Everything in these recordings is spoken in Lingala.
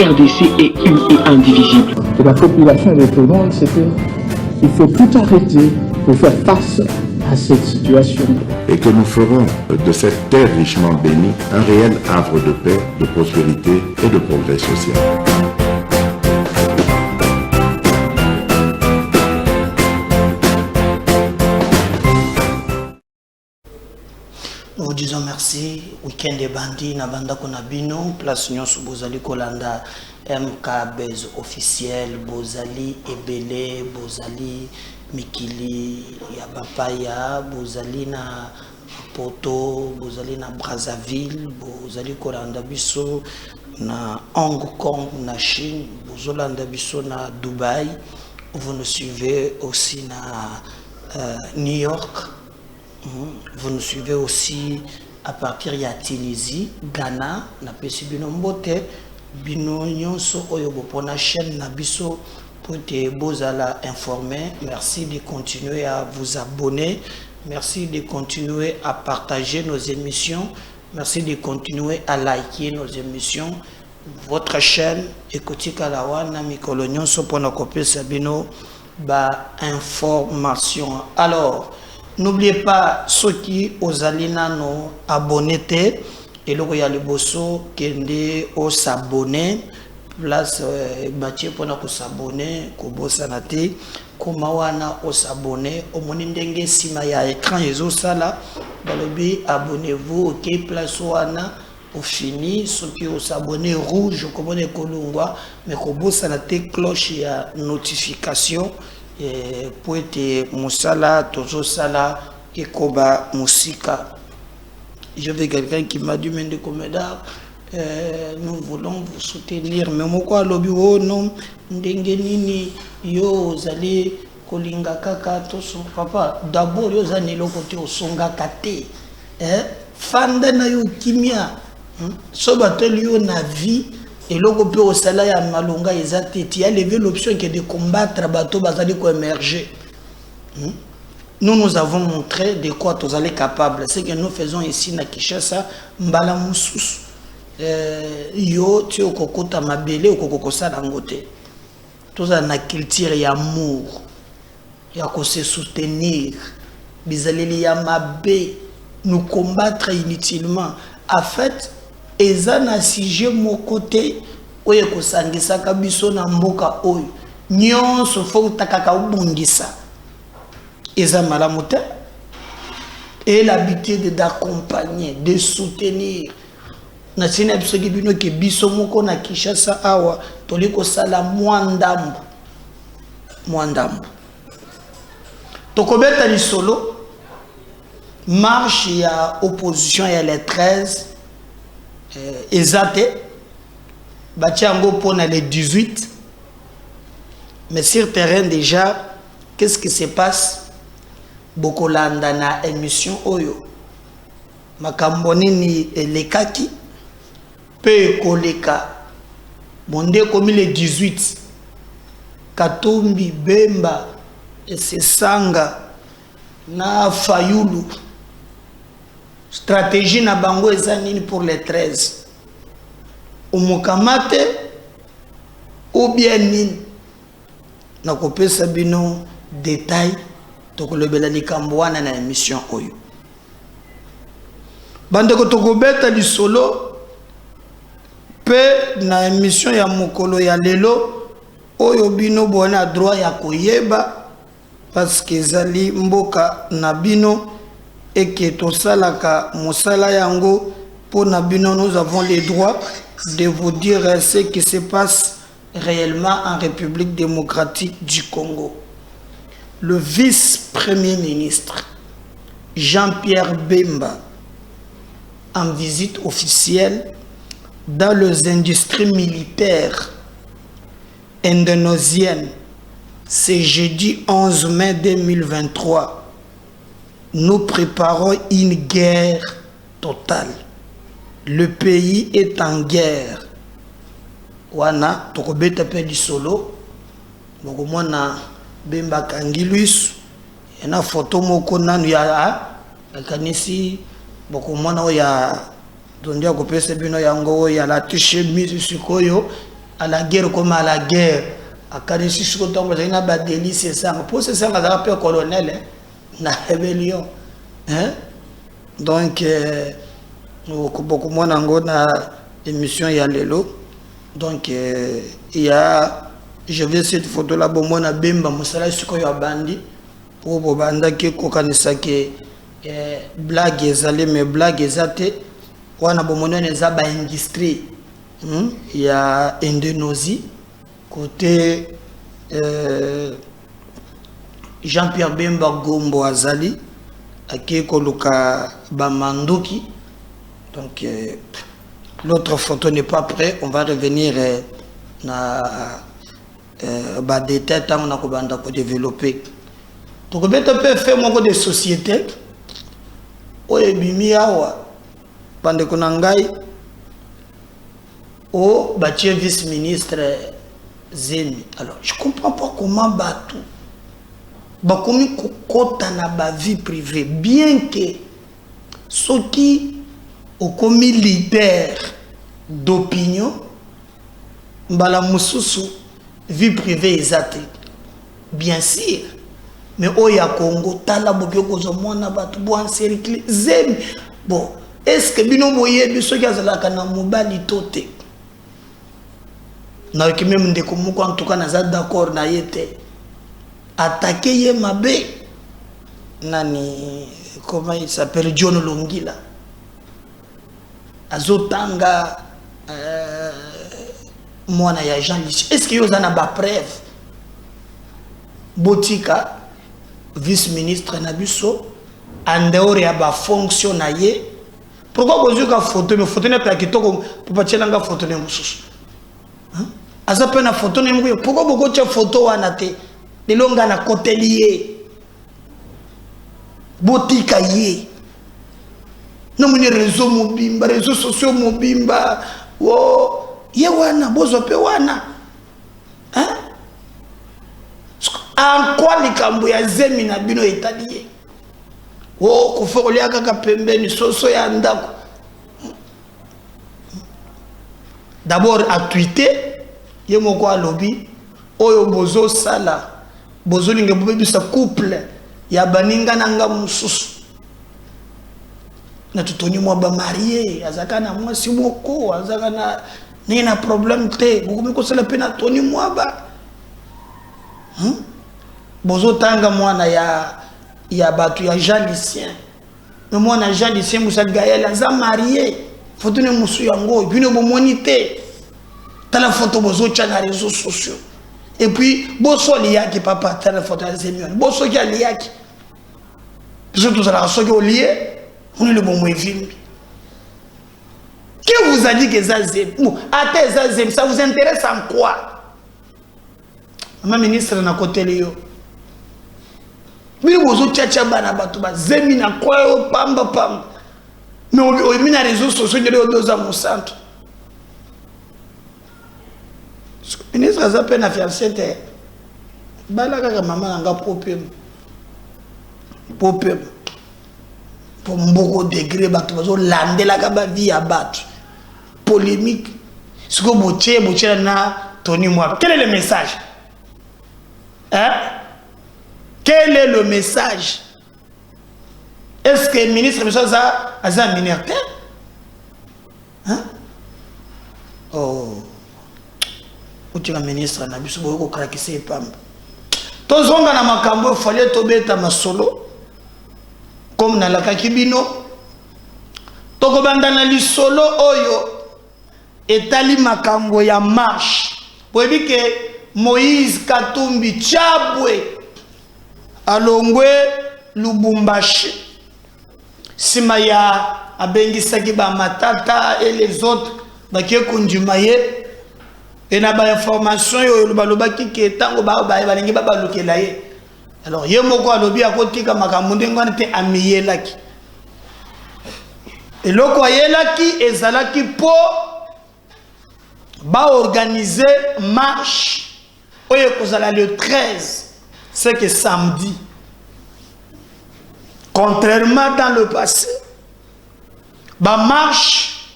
RDC est une et indivisible. Et la population répondante, c'est qu'il faut tout arrêter pour faire face à cette situation. Et que nous ferons de cette terre richement bénie un réel havre de paix, de prospérité et de progrès social. Nous vous disons merci. Week-end de bandit, na banda konabino, place nyonso bozali kolanda MK Base officiel, bozali ebele, bozali mikili ya bapaya, bozali na Poto, bozali na Brazzaville, bozali kolanda biso na Hong Kong, na Chine, bozolanda biso na Dubaï. Vous nous suivez aussi na New York. Vous nous suivez aussi à partir de la Tunisie, Ghana, na pesi bino mbote, bino nyonso oyo bopona chaîne na biso pour te bozala informer. Merci de continuer à vous abonner. Merci de continuer à partager nos émissions. Merci de continuer à liker nos émissions. Votre chaîne Ekoti Kalawana mikolo nyonso pona kopesa bino ba information. Alors, n'oubliez pas ceux qui aux alina no abonnés et le ya liboso kende au s'abonner place bâtir pour nous s'abonner ko bosana te koma wana au s'abonner au moni ndenge sima ya écran ezo sala balobi abonnez-vous OK place wana au fini ceux qui au s'abonner rouge comme on est kolongwa mais ko bosana te cloche ya notification et pour être musala tozo sala et koba musika. Je veux quelqu'un qui m'a dit mais de comédar nous voulons vous soutenir mais moi lobi oh non ndenge nini yo zali kolinga kaka to son papa d'abord yo zani lo côté osonga kate fanda na yo kimia so batel yo na vie. Et logo pe au salaire ya malonga ezate ti a levé l'option que de combattre bateau bazali ko émerger. Nous avons montré de quoi nous allons capables. Ce que nous faisons ici na Kinshasa mbala mususu. Yo ti okokota mabele okokosa dangote. Tous na culture ya amour. Ya ko se soutenir. Bizaleli ya mabe nous combattre inutilement. En fait, eza na sujet mon côté oye ko sangisa kabiso na mboka oyo nyonso fo takaka ubungisa eza malamu te et l'habitude d'accompagner de soutenir na sina biso ki bino ke biso moko na Kinshasa awa toliko sala mwandambo tokobeta lisolo marche ya opposition ya les 13 Ezate, Batiango pour les 18, mais sur terrain déjà, qu'est-ce qui se passe? Bokolanda na émission Oyo, Makambonini et Lekaki, Pe Koleka, Monde comme les 18, Katumbi, Bemba, et Sesanga, na Fayulu. Stratégie na bango ezanini pour les 13. Umukamate ou bien nini. Na kopesa bino détail tokolobela likambo wana na émission oyo. Bandeko tokobeta lisolo pe na émission ya mokolo ya lelo oyo bino bona droit ya koyeba parce que zali mboka na bino et que tout ça là mosala yango pour nabino nous avons les droits de vous dire ce qui se passe réellement en République démocratique du Congo. Le vice-premier ministre Jean-Pierre Bemba en visite officielle dans les industries militaires indonésiennes c'est jeudi 11 mai 2023. Nous préparons une guerre totale. Le pays est en guerre. Wana tokobeta pe di solo. Boko mwana Bemba Kangiluis. Yana photo moko nanu ya kanisi boko mwana ya dondia kopesa bino yango ya la touche mise sikoyo à la guerre comme à la guerre. À Karissi, je suis content que j'ai une délice ça. Pour ce ça, on a appelé colonel, na rébellion. Donc, beaucoup moins dans l'émission, il y a l'élo. Donc, il y a, je vais cette photo là, bon, moi, na bimba, moussala, je suis quoi, bandi. Pour banda qui kokanisa que blague ezali, mais blague ezate, wana bomona neza ba industrie. Il y a Indonésie, côté Jean-Pierre Bemba Gombo Azali, qui est Koluka Bamandoki. Donc, l'autre photo n'est pas prête. On va revenir na détail tant on a développer. Donc, on peut faire mon de société. Oye bimiawa, pande kunangai. Oh, Bachie vice-ministre Zemi. Alors, je ne comprends pas comment Batou. Bakoumi kokota na ba vie privée. Bien que ceux qui ont commis leader d'opinion, mbala mususu, vie privée exacte. Bien sûr. Mais oya Congo, tala bokyo kozo mwana Batou, bo encercler Zemi. Bon, est-ce que bino moye biso ki azalaka na mobali tote? Na qui même ndeko moko en tout cas naza d'accord na yete attaquer ye mabe nani comment il s'appelle John Longila azotanga mwana ya Jean Lich. Est-ce que yoza na ba preuve botika vice-ministre na biso en dehors ya ba fonction na ye pourquoi bozuka photo mais photo na pa kitoko pour patela nga photo ne mususu aza pe na photo ne mko pourquoi boko tia photo wana te de longa na côté lié botika ye na muni réseau mobimba réseaux sociaux mobimba wo ye wana bozo pe wana hein en quoi likambo ya Zemi na bino etalié wo kofokolia kaka pembeni soso ya ndako d'abord à tweeter ye moko alobi oyo bozo sala bozo linge bobebisa couple ya baninga nanga mususu na tutoni mwa ba marié azaka na mwasi moko azaka na nina problème te bokomi ko sala pena toni mwa ba bozo tanga mwana ya batu ya Jean Lucien mais mwana Jean Lucien Moussa Gaël aza marié fotone musu yango bino bomoni te la photo bozo tchana réseaux sociaux et puis boso liaki papa tala photo ya Zemi boso ki liaki je tout ça la soki au lié on est le bon film qui vous a dit que ça Zemi ate ça Zemi ça vous intéresse en quoi ma ministre na côté leo mi bozo tchacha bana batu ba Zemi na kwa yo pamba mais au mina réseaux sociaux de doza mon centre. Le ministre a peine à faire cette balaka maman nanga popem pour beaucoup degré bato bazo landela ka ba vie à battre polémique ce que boche na Tony Mwaba. Quel est le message? Hein? Quel est le message? Est-ce que le ministre a un minoritaire? Hein? Oh. Le ministre na biso boyo ko krakise pamba. Tozonga na makambo fallait tobeta masolo comme na laka kibino. Toko banda na lisolo oyo etali makambo ya marche. Boyebi ke Moïse Katumbi Chabwe alongwe Lubumbashi. Sima ya abengisaki ba matata et les autres bakie kunjumaye. Et na ba information yo baloba ki ke tango ba balingi ba balukela ye. Alors ye moko alobi akotika makambo ngwana te amiyelaki. Et loko ayelaki ezalaki po ba organiser marche oyo kozala le 13 c'est que samedi. Contrairement dans le passé ba marche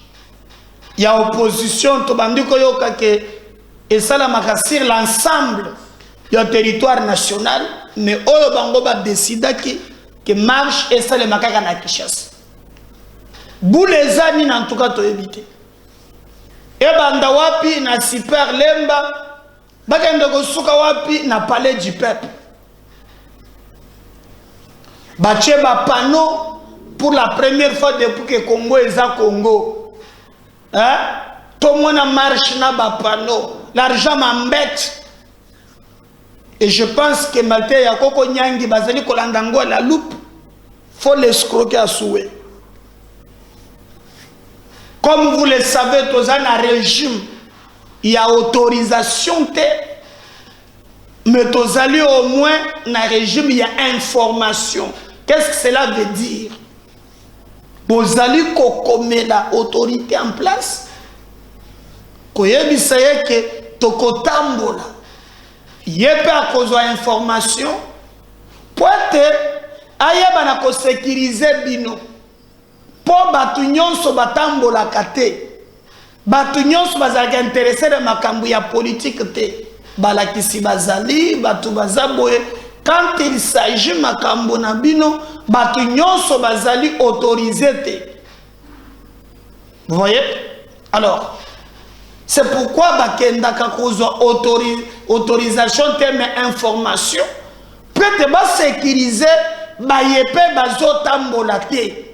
ya opposition to bandi ko yoka ke et ça la sur l'ensemble du territoire national, mais oyo bango ba décida que marche et ça le makaka na Kinshasa. Boule les années en tout cas to éviter. Et banda wapi na super lemba, bakende ko suka wapi na palais du peuple. Bache ba panneau pour la première fois depuis que Congo est à Congo. Hein? Tout le monde marche na ba panneau. L'argent m'embête. Et je pense que Malte Yakoko Nyangi Bazali Kolandango à la loupe, faut l'escroquer à souhait. Comme vous le savez, dans un régime, il y a autorisation, mais dans un au moins, dans un régime, il y a information. Qu'est-ce que cela veut dire? Vous allez mettre la autorité en place. Vous savez que Tokotambola. Il y a cause d'information pour être sécuriser bino pour batunyon so batambola kate batunyon so bazaka intéressé de makambu ya politique te balakisi bazali batu bazaboye quand il s'agit makambu na bino batunyon so bazali autorisé te. Vous voyez? Alors c'est pourquoi bakenda kakozwa autorisation terme information peut-être ba sécuriser ba yepé bazo tambola te.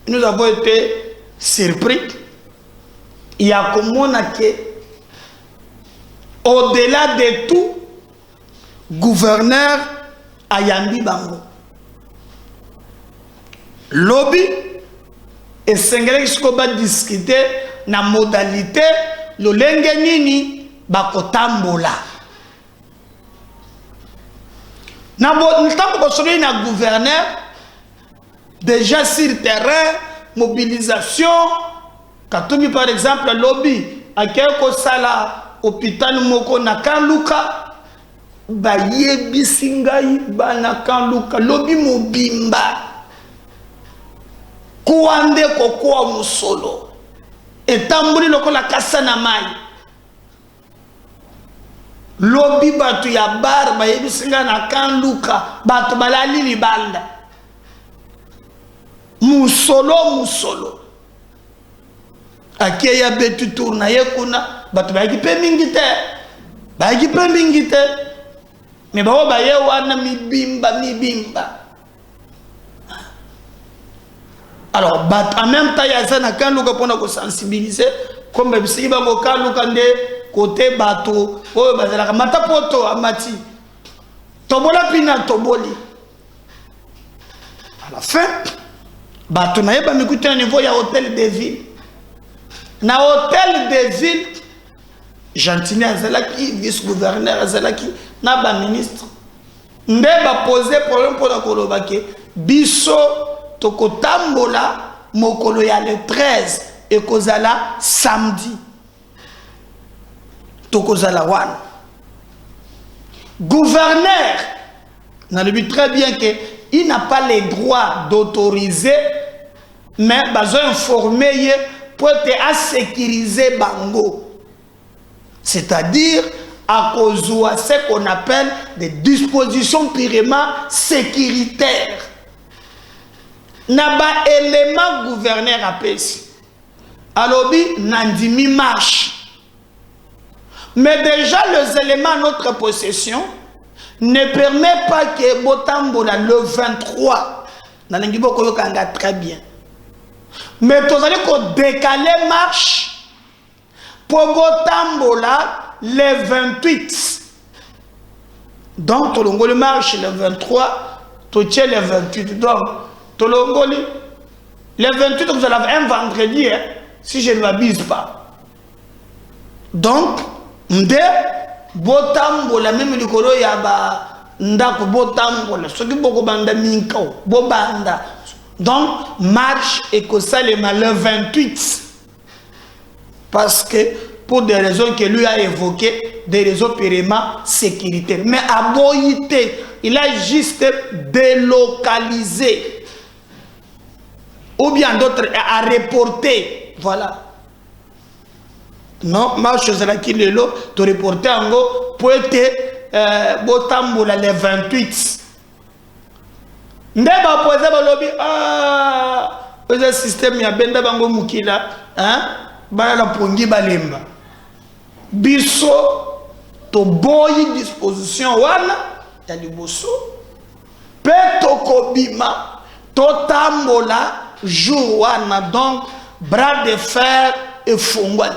Nous avons été surpris. Il y a comme on a que au-delà de tout gouverneur Ayambi Bango lobby et sengele qui va discuter na modalité le lenge nini bakotambola na ntango bosoli na gouverneur déjà sur terrain mobilisation katumi par exemple lobby akeko sala hôpital moko na Kanluka bayebi ngai bana Kanluka lobby mobimba kuande kokoa musolo etambuli lokola kasa na mai lobby batu ya bar bayebisinga na Kanluka batu balali libanda musolo akeya betu tourna yekuna batu bayipe mingi te mais bawo baye wana mibimba. Alors, en même temps, il y a ça pour sensibiliser, comme si vous avez côté bateau, matapoto, amati, tobola pina toboli. À la fin, bateau n'a pas m'écouter au niveau, il y a hôtel de ville. Dans hôtel de ville, Gentini Azalaki, vice-gouverneur Azalaki, n'a pas ministre. N'a pas posé problème pour la Kolobake. Bisso. Tokotambola mokolo ya le 13 et kozala samedi tokozala wana gouverneur n'a le but très bien que il n'a pas les droits d'autoriser mais besoin informer pour te sécuriser bango, c'est-à-dire à cause de ce qu'on appelle des dispositions purement sécuritaires. Naba élément gouverneur apesi alobi nandimi marche, mais déjà les éléments à notre possession ne permet pas que botambola le 23 nalingi boko yokanga très bien, mais tu allez ko décaler marche pour botambola le 28, donc tu le marche le 23 tu tiens le 28, donc Tolongoli, le 28, vous allez avoir un vendredi, hein, si je ne m'abuse pas. Donc, Nde, Botambo, la même likolo yaba, Ndako Botambo, ce qui beaucoup banda minkao, Bobanda. Donc, marche et que ça le 28. Parce que, pour des raisons que lui a évoquées, des raisons purement sécuritaires. Mais à Boïté, il a juste délocalisé. Ou bien d'autres à reporter, voilà. Non, marche ezalaki lelo to reporter yango po ete botambola le 28. Nde bapoze balobi oza système ya benda bango mukila bana na pongi balemba biso to boyi disposition wana ya liboso pe tokobima totambola jour wana, donc bras de fer et fongwani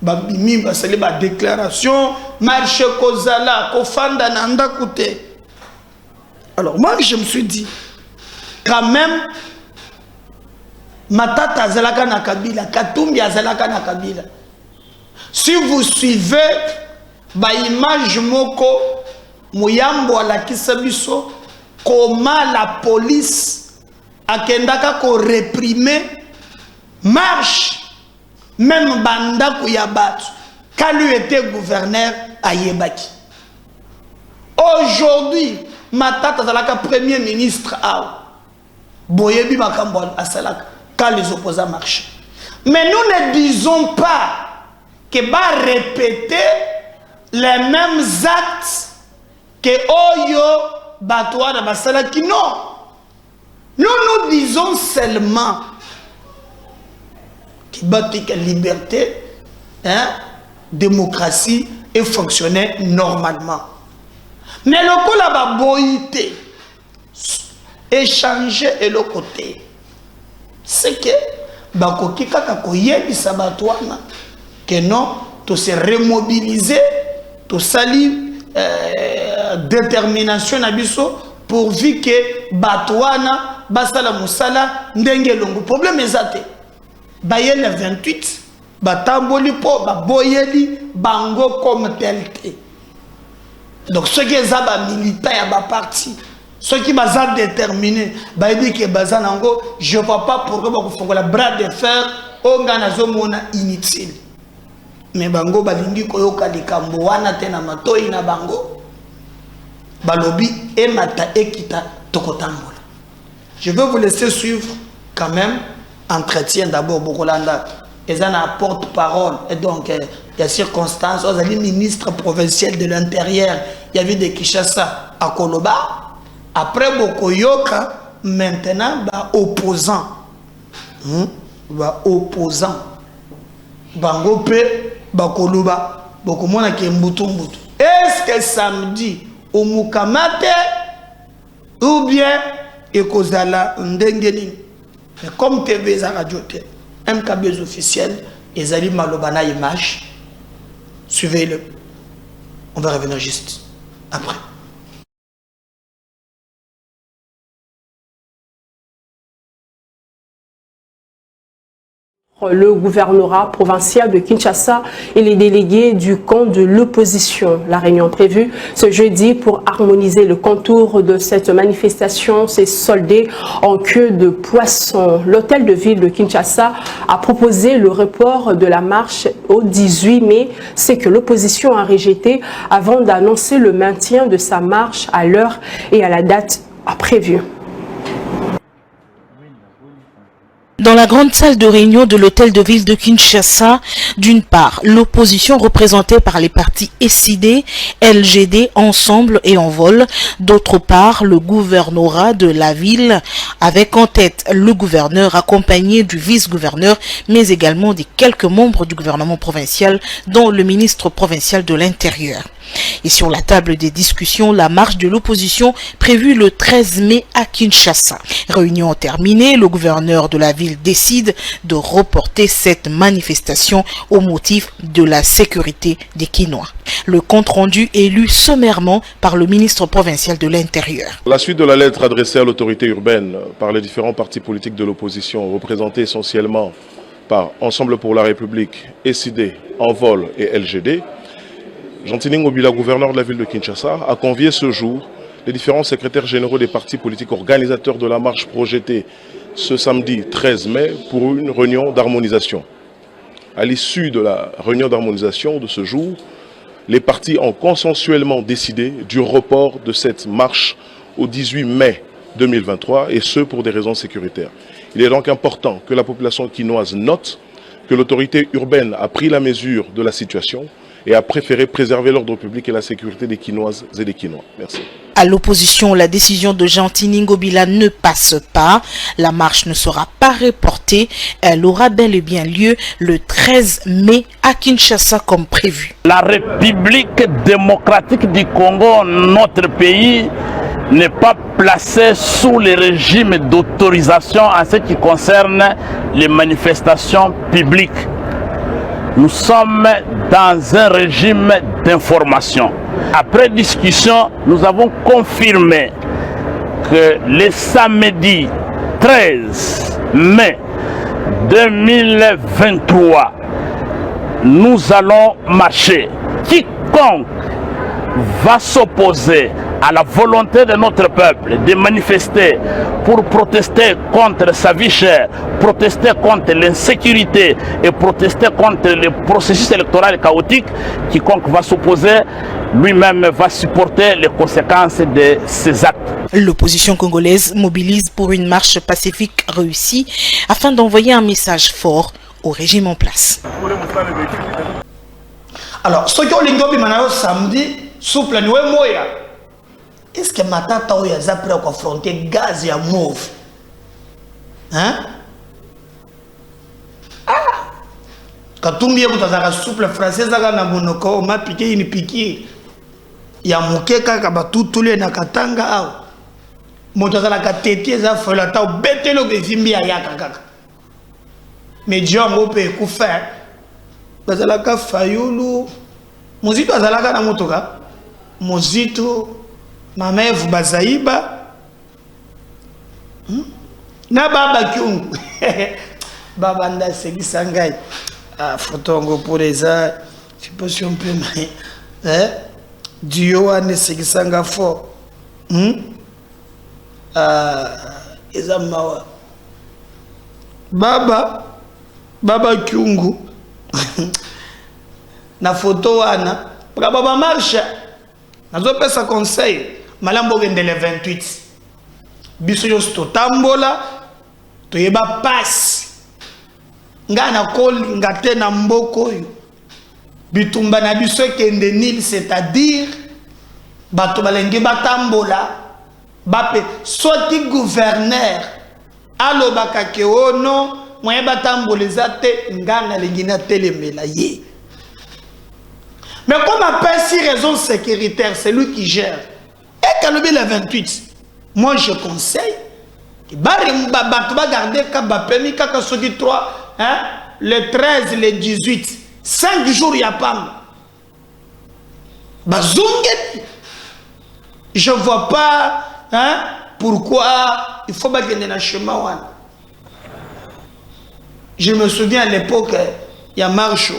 babimi basali ba déclaration marche kozala kofanda na ndaku te. Alors moi je me suis dit quand même Matata azalaka na Kabila, Katumbi azalaka na Kabila. Si vous suivez ba image moko Muyambo alakisa biso comment la police akendaka ko réprimer marche même bandako ya batu quand lui était gouverneur à Yebaki. Aujourd'hui Matata azalaka premier ministre à Boyebi makambo asalaka quand les opposants marchent. Mais nous ne disons pas que va répéter les mêmes actes que Oyo Batouana Basalaki. Non. Nous disons seulement que la liberté, démocratie et fonctionner normalement. Mais le coup là-bas, boïté, échanger et le côté, c'est que bakoki kaka koyebi sabatouana que non, to se remobiliser, to sali détermination na biso pourvu que batouana basala musala ndenge longo. Problème ezate baye le 28 batamboli po baboyeli bango comme tel. Donc ceux qui sont militants ya ba parti, ceux qui sont déterminés, bah dit que bazanango, je ne vois pas pourquoi vous faites la bras de fer au ganazomona inutile. Mais bango balingi koyoka likambo wana tena matoi na bango balobi et mata ekita tokotambola. Je veux vous laisser suivre quand même entretien d'abord Bokolanda et ça na porte-parole et donc il y a circonstances aux ali ministre provincial de l'intérieur il y avait des Kinshasa à Koloba. Après Bokoyoka, maintenant, opposant. Opposant. Bangope, Bakoloba, Bokomona ki mbutu. Est-ce que samedi, au Mukamate, ou bien, Ekozala, Ndengeni, mais comme TV za radio, MKB officiel, et Zali Malobana image, suivez-le. On va revenir juste après. Le gouvernorat provincial de Kinshasa et les délégués du camp de l'opposition. La réunion prévue ce jeudi pour harmoniser le contour de cette manifestation s'est soldée en queue de poisson. L'hôtel de ville de Kinshasa a proposé le report de la marche au 18 mai, ce que l'opposition a rejeté avant d'annoncer le maintien de sa marche à l'heure et à la date prévue. Dans la grande salle de réunion de l'hôtel de ville de Kinshasa, d'une part, l'opposition représentée par les partis SID, LGD, Ensemble et Envol, d'autre part, le gouvernorat de la ville, avec en tête le gouverneur accompagné du vice-gouverneur, mais également des quelques membres du gouvernement provincial, dont le ministre provincial de l'Intérieur. Et sur la table des discussions, la marche de l'opposition prévue le 13 mai à Kinshasa. Réunion terminée, le gouverneur de la ville décide de reporter cette manifestation au motif de la sécurité des Kinois. Le compte rendu est lu sommairement par le ministre provincial de l'Intérieur. La suite de la lettre adressée à l'autorité urbaine par les différents partis politiques de l'opposition, représentés essentiellement par Ensemble pour la République, SID, Envol et LGD, Gentini Ngobila, gouverneur de la ville de Kinshasa, a convié ce jour les différents secrétaires généraux des partis politiques organisateurs de la marche projetée ce samedi 13 mai pour une réunion d'harmonisation. À l'issue de la réunion d'harmonisation de ce jour, les partis ont consensuellement décidé du report de cette marche au 18 mai 2023 et ce pour des raisons sécuritaires. Il est donc important que la population quinoise note que l'autorité urbaine a pris la mesure de la situation et a préféré préserver l'ordre public et la sécurité des Quinoises et des Quinois. Merci. À l'opposition, la décision de Jean-Tini Ngobila ne passe pas. La marche ne sera pas reportée. Elle aura bel et bien lieu le 13 mai à Kinshasa comme prévu. La République démocratique du Congo, notre pays, n'est pas placée sous le régime d'autorisation en ce qui concerne les manifestations publiques. Nous sommes dans un régime d'information. Après discussion, nous avons confirmé que le samedi 13 mai 2023, nous allons marcher. Quiconque va s'opposer à la volonté de notre peuple de manifester pour protester contre sa vie chère, protester contre l'insécurité et protester contre le processus électoral chaotique, quiconque va s'opposer lui-même va supporter les conséquences de ces actes. L'opposition congolaise mobilise pour une marche pacifique réussie afin d'envoyer un message fort au régime en place. Alors, ce qui est samedi, souple, nous sommes moya. Est-ce que Matata ou Yaza prêt à confronter gaz et mauve? Hein? Ah! Quand tout le monde est souple français, on m'a piqué une piquée. Il y a mouké kaka tout le nakatanga aw. Moto za ka tete za fola ta betelo be vimbi ya kaka. Mais Django pe ku faire. Bazala ka fayulu. Muzito azalaka na motoka. Muzito Mamevu Bazaiba na baba kyungu baba nda segisa ngai photongo pour les arts je sais pas si on peut Dieu ane segisa nga fort ezamawa baba kyungu na photo wana baba marche nazo pesa conseil malambo gende le 28 biso yo sto tambola to yeba pass ngana kol ngate na mboko yo bitumba na biso kende nil, c'est-à-dire bato balenge batambola bape soti gouverneur alobaka ke ono moye batamboleza te ngana lengina telemela ye. Mais comme appelle si raison sécuritaire, c'est lui qui gère. Et quand le 28, moi je conseille que tu vas garder le 3, le 13, le 18, 5 jours, il n'y a pas. Je ne vois pas pourquoi il faut gagner le chemin. Je me souviens à l'époque, il y a marche.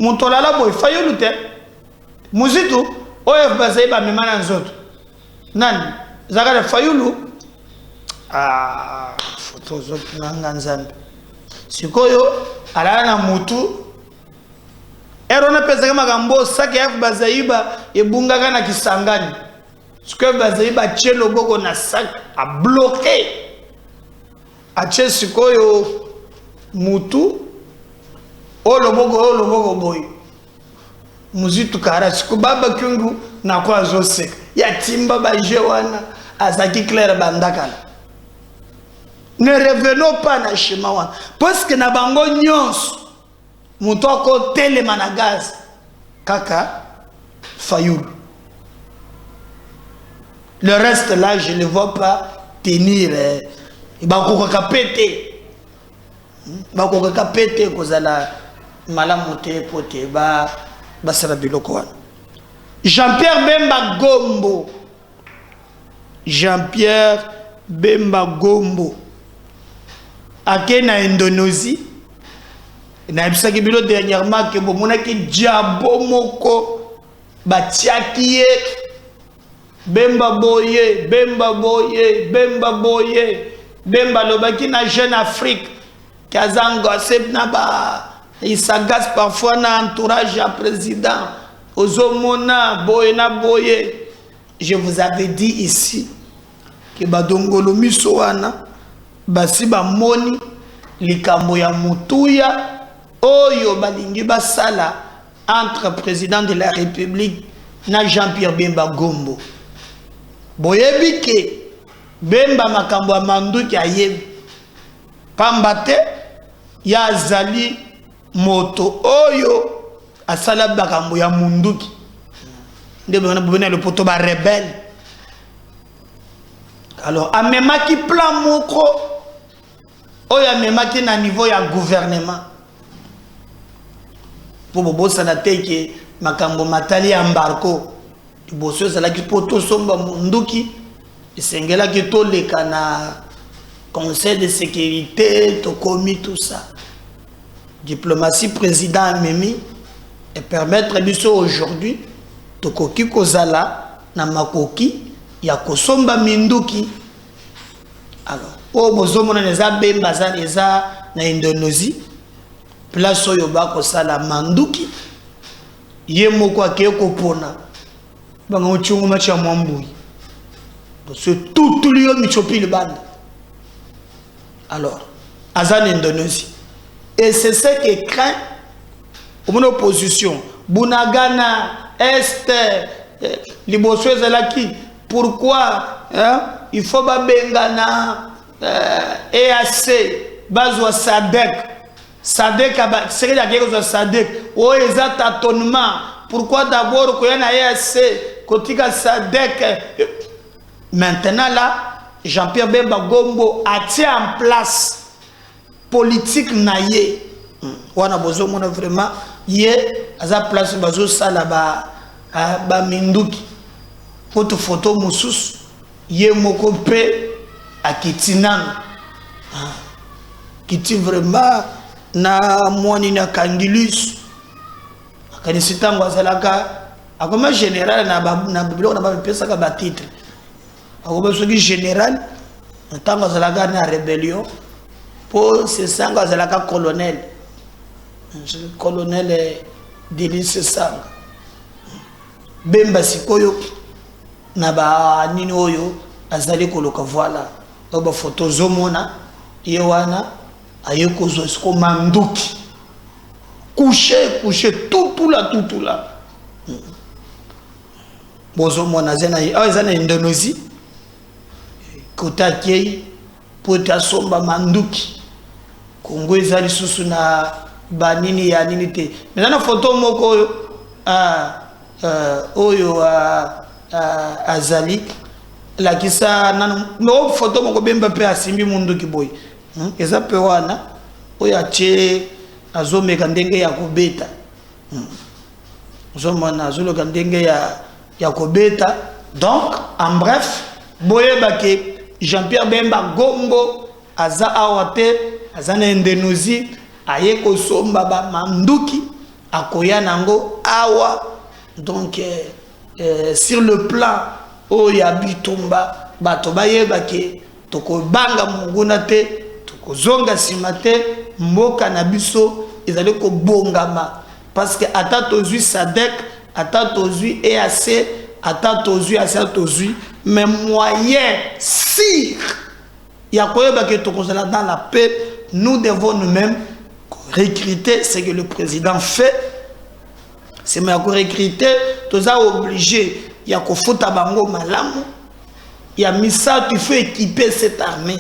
Montolala boy fayulu te muzitu oyo bazaiba memana nzoto nani zakale fayulu photo zoto nanga nzambe sikoyo alala na mutu erona pesa kama gambo saki ya bazaiba ebungaka na Kisangani sikoyo bazaiba chelo boko na sak a bloqué a che sikoyo mutu Olobogo boy. Muzitu kara siku baba kyungu na kwa zose. Ya timba ba jewana azaki claire bandakala. Ne revenons pas na chemin parce que na bango nyons mutoko tele managaz kaka Fayoul. Le reste là je ne vois pas tenir bako kapete. Bako kapete kozala malamote pote ba basara biloko wana. Jean-Pierre Bemba Gombo. Jean-Pierre Bemba Gombo. Ake na Indonésie. Na bisaki bilo dernièrement ke bomonaki diabo moko batiaki Bemba boye, Bemba boye, Bemba boye. Bemba lobaki na Jeune Afrique. Kazango sep na ba il s'agace parfois na entourage à président Ozomona boye na boye. Je vous avais dit ici que badongolo miso wana basi ba moni likambo ya mutuya oyo balingi basala entre président de la République na Jean-Pierre Bemba Gombo. Boyebi ke Bemba makambo ya manduki ayebi pambate ya zali moto oyo asala makambo ya munduki nde bana le poto ba rebelle. Alors amemaki plan moko oyo amemaki na niveau ya gouvernement pour bobosa na teke makambo matali ya embargo liboso zala ki poto somba munduki esengela ki to leka na conseil de sécurité to komi tout ça diplomatie président Mimi et permettre biso aujourd'hui to koki kozala na makoki ya kosomba minduki. Alors o bozomona neza Bemba za neza na Indonésie place oyo bako sala manduki ye moko akeye kopona banga uchungu machi ya mwambui parce que tout liyo michopi le bande. Alors azan Indonésie et c'est ce que craint mon opposition Bunagana Est liboso ezalaki pourquoi il faut babengana EAC bazwa Sadek c'est la guerre de Sadek o eza tâtonnement pourquoi d'abord koya na EAC kotika Sadek. Maintenant là Jean-Pierre Bemba Gombo a tient en place politique naie wana bozo mona vraiment ye aza place bazo sala ba minduki photo mususu ye moko pe akitinana kiti vraiment na mwani na Kangilus akanisitango azalaka akoma général na biblo na ba pesa ka ba titre akoma soki général ntango azalaka na rébellion pour ce sango azalaka colonel Délice Sanga Bemba sikoyo na ba nini oyo azali koloka voilà ba photo zomona yewana ayeko zo manduki couché tout là bozo mona zena azana Indonésie kotakei pota somba manduki Kongo ezali susu na banini ya nini te maintenant photo moko oyo azali la kisa nanu no photo moko Bemba pe asimbi munduki boy eza pe wana oyo atie azomeka ndenge ya kobeta zomana azoloka ndenge ya kobeta. Donc en bref boyeba ke Jean-Pierre Bemba Gombo aza awate azana Indonésie aye kosomba ba manduki akoya nango awa. Donc sur le plan oya bitumba bato bayeba ke toko banga munguna te toko zonga simate mboka na biso ezali ko bongama parce que ata tozui Sadek ata tozui EAC ata tozui mais moyen si ya koyeba ke toko zala dans la paix nous devons nous-mêmes recruter ce que le président fait. C'est ma recruter tous a obligé il y a kofuta bango malamu il y a mis ça tu faut équiper cette armée.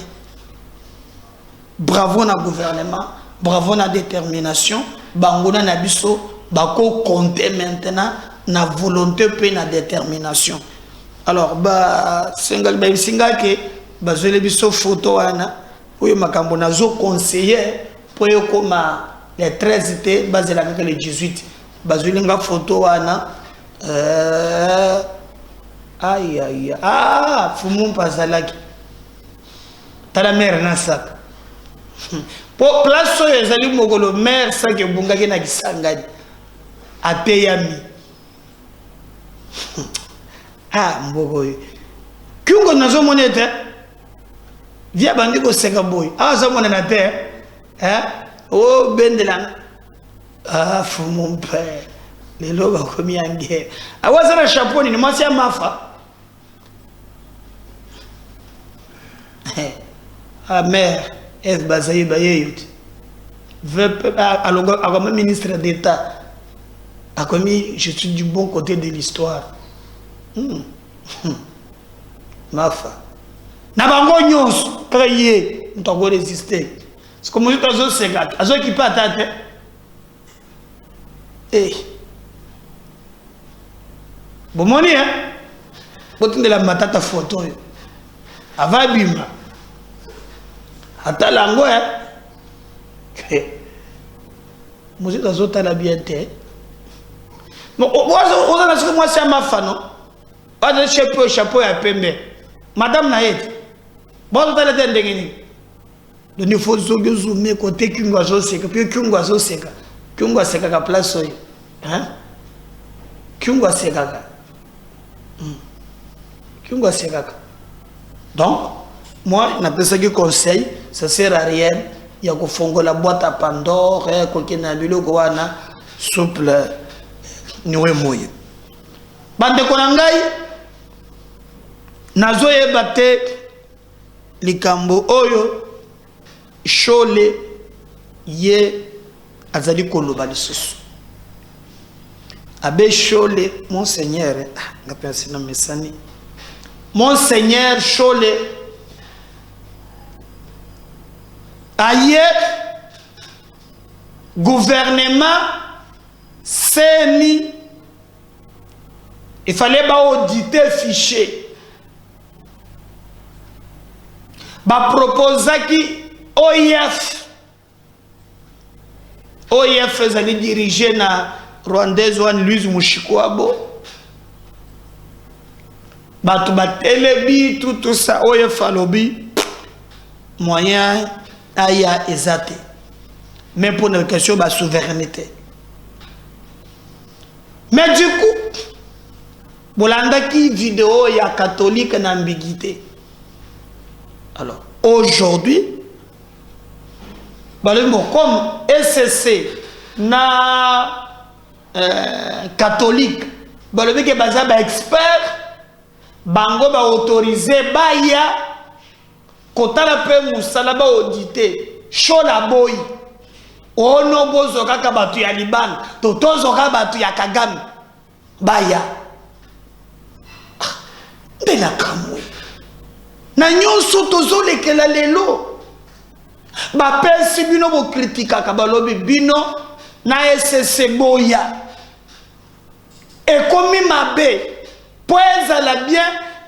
Bravo na gouvernement, bravo na détermination, bango na biso bako compter maintenant na volonté pe na détermination. Alors single ke bazole biso photo wana oyo makambo nazo conseiller pour koma les 13 té bazela avec les 18 bazole nga photo wana aïe fumu pasalaki tala mère na sak pour place oyo ezali mokolo mère sak ebungaki na kisangani ateyami mboko oyo kyungo nazo monete via bandi ko seka boy aza mona na te o bendelana fumu père lelo ba komi ange awaza na chapeau ni mwasi ya mafa mère F Bazaye Baye comme ministre d'État, comme je suis du bon côté de l'histoire. Mafa. Nabango nyos créé, nous avons résisté. C'est comme nous avons ségat, azo qui pas tête. Eh. Bon moni hein. Botin de la matata photo. Ava bima. Ata lango hein. Monsieur Tazota la bien té. Bon, on a ce que moi c'est ma fan non. Pas de chapeau à pembe. Madame Naïd. Bon tout à l'heure ndengeni. Le niveau zoomer côté Kungwa Zoseka, puis Kungwa Zoseka. Kungwa Seka ka place oyo. Hein? Kungwa Seka. Kungwa Seka. Donc, moi, n'a pas ça que conseil, ça sert à rien. Il y a qu'on fongo la boîte à Pandore, quelqu'un n'a bilo koana souple niwe moye. Bande konangai nazo yebate likambo oyo shole ye azali koloba lisusu. Abe shole monseigneur ngapensi na mesani. Monseigneur Shole aye gouvernement CENI il fallait auditer fichier ba proposer qui OIF ezali dirigé na Rwandaise wan Louise Mushikwabo batu batelebi tout ça OIF alobi moyen aya ezate mais pour une question de souveraineté. Mais du coup bolanda qui vidéo ya catholique en ambiguïté. Alors aujourd'hui comme SCC na catholique balobi ke baza ba expert bango ba autorisé baya kotala pe musala ba audité shola boy ono bozo kaka batu ya Liban to tozo ka batu ya Kagame baya bela kamwe na nyonso tozo lekela lelo ba pesi bino bo kritika ka balobi bino na SSC boya et comme mabe poeza la bien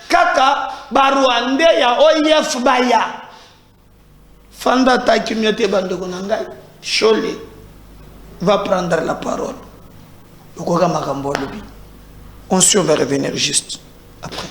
kaka ba Rwanda ya OIF baya fanda ta kimyote bandeko nangai Shole va prendre la parole. On va revenir juste après.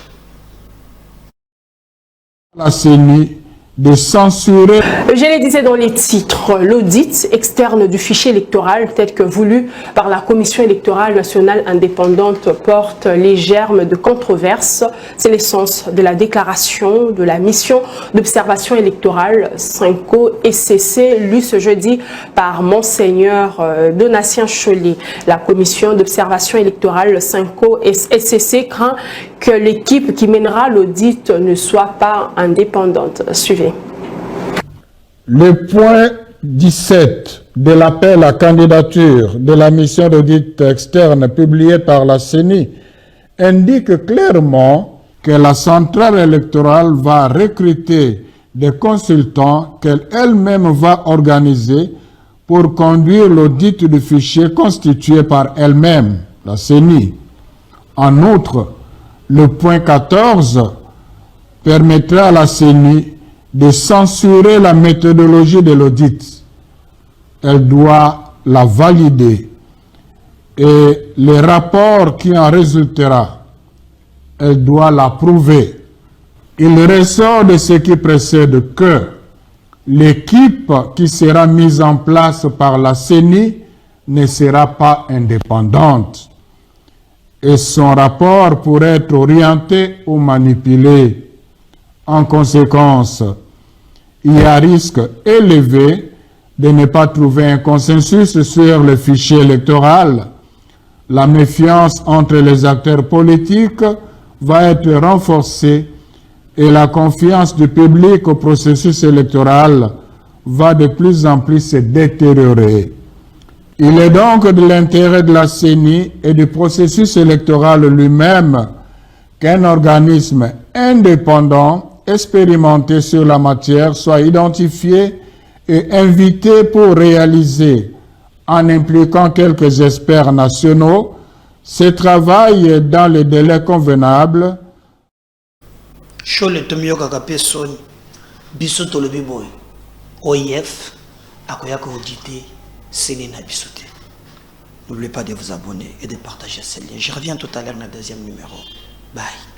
La CENI de censurer. Je le disais dans les titres, l'audit externe du fichier électoral tel que voulu par la Commission électorale nationale indépendante porte les germes de controverse. C'est l'essence de la déclaration de la mission d'observation électorale 5O SCC lue ce jeudi par Monseigneur Donatien Cholet. La Commission d'observation électorale 5O SCC craint que l'équipe qui mènera l'audit ne soit pas indépendante. Suivez. Le point 17 de l'appel à candidature de la mission d'audit externe publié par la CENI indique clairement que la centrale électorale va recruter des consultants qu'elle-même va organiser pour conduire l'audit du fichier constitué par elle-même, la CENI. En outre, le point 14 permettra à la CENI de censurer la méthodologie de l'audit. Elle doit la valider et le rapport qui en résultera, elle doit l'approuver. Il ressort de ce qui précède que l'équipe qui sera mise en place par la CENI ne sera pas indépendante et son rapport pourrait être orienté ou manipulé. En conséquence, il y a risque élevé de ne pas trouver un consensus sur le fichier électoral. La méfiance entre les acteurs politiques va être renforcée et la confiance du public au processus électoral va de plus en plus se détériorer. Il est donc de l'intérêt de la CENI et du processus électoral lui-même qu'un organisme indépendant, expérimenté sur la matière, soit identifié et invité pour réaliser, en impliquant quelques experts nationaux, ce travail dans les délais convenables. OIF, akoyaka auditer, Sénéna Bissoté. N'oubliez pas de vous abonner et de partager ce lien. Je reviens tout à l'heure dans le deuxième numéro. Bye.